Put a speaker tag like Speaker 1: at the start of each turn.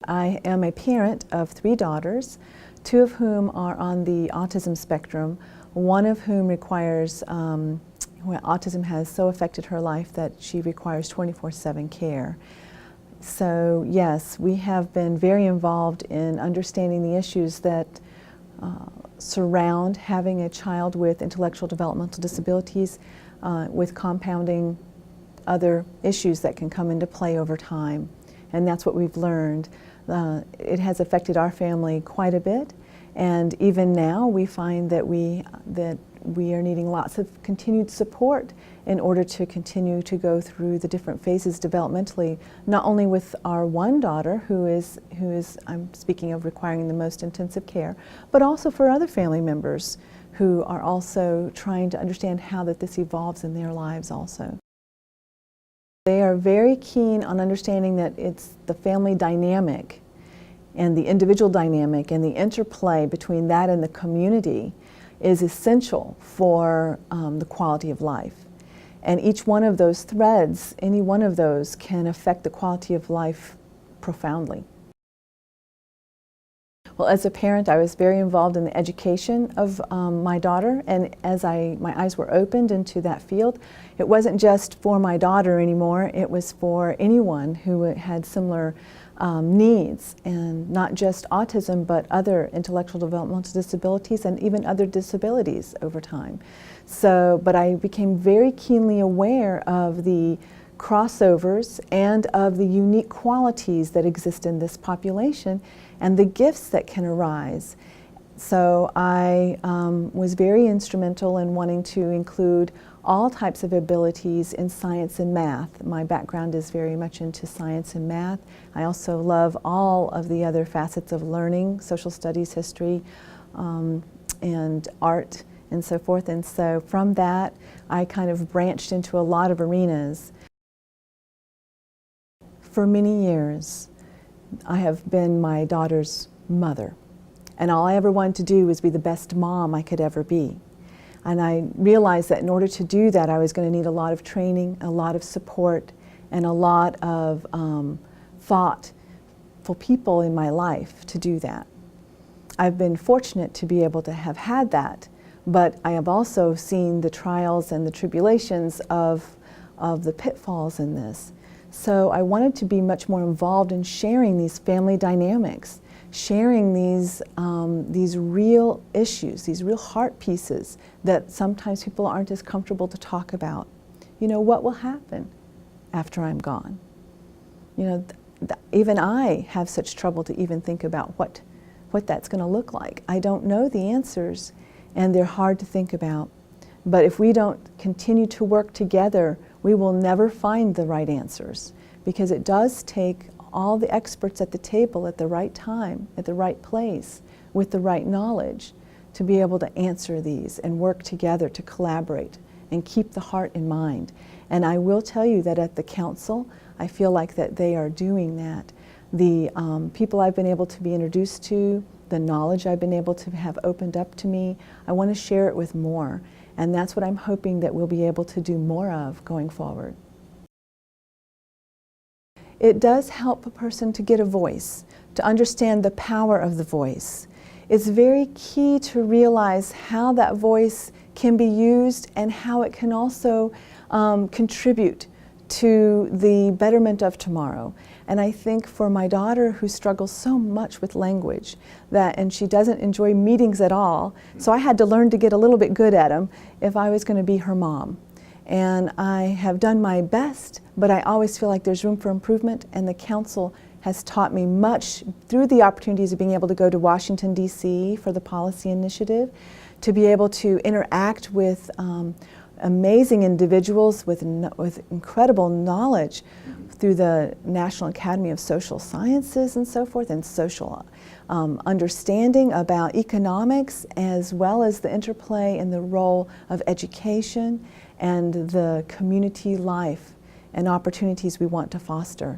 Speaker 1: I am a parent of 3 daughters, 2 of whom are on the autism spectrum, one of whom requires, autism has so affected her life that she requires 24/7 care. So yes, we have been very involved in understanding the issues that surround having a child with intellectual developmental disabilities, with compounding other issues that can come into play over time. And that's what we've learned. It has affected our family quite a bit, and even now we find that we are needing lots of continued support in order to continue to go through the different phases developmentally, not only with our one daughter who is I'm speaking of requiring the most intensive care, but also for other family members who are also trying to understand how that this evolves in their lives also. They are very keen on understanding that it's the family dynamic and the individual dynamic and the interplay between that and the community is essential for the quality of life. And each one of those threads, any one of those, can affect the quality of life profoundly. Well, as a parent, I was very involved in the education of my daughter, and as my eyes were opened into that field, it wasn't just for my daughter anymore, it was for anyone who had similar needs, and not just autism, but other intellectual developmental disabilities and even other disabilities over time. So, but I became very keenly aware of the crossovers and of the unique qualities that exist in this population and the gifts that can arise. So I was very instrumental in wanting to include all types of abilities in science and math. My background is very much into science and math. I also love all of the other facets of learning, social studies, history, and art, and so forth. And so from that, I kind of branched into a lot of arenas. For many years, I have been my daughter's mother, and all I ever wanted to do was be the best mom I could ever be. And I realized that in order to do that, I was going to need a lot of training, a lot of support, and a lot of thoughtful people in my life to do that. I've been fortunate to be able to have had that, but I have also seen the trials and the tribulations of the pitfalls in this. So I wanted to be much more involved in sharing these family dynamics, sharing these real issues, these real heart pieces that sometimes people aren't as comfortable to talk about. You know, what will happen after I'm gone? You know, even I have such trouble to even think about what that's going to look like. I don't know the answers, and they're hard to think about. But if we don't continue to work together, we will never find the right answers, because it does take all the experts at the table at the right time, at the right place, with the right knowledge to be able to answer these and work together to collaborate and keep the heart in mind. And I will tell you that at the council, I feel like that they are doing that. The people I've been able to be introduced to, the knowledge I've been able to have opened up to me, I want to share it with more. And that's what I'm hoping that we'll be able to do more of going forward. It does help a person to get a voice, to understand the power of the voice. It's very key to realize how that voice can be used and how it can also contribute to the betterment of tomorrow. And I think for my daughter, who struggles so much with language, and she doesn't enjoy meetings at all, so I had to learn to get a little bit good at them if I was going to be her mom. And I have done my best, but I always feel like there's room for improvement, and the council has taught me much through the opportunities of being able to go to Washington, D.C. for the policy initiative, to be able to interact with amazing individuals with incredible knowledge through the National Academy of Social Sciences and so forth, and social understanding about economics, as well as the interplay and the role of education and the community life and opportunities we want to foster.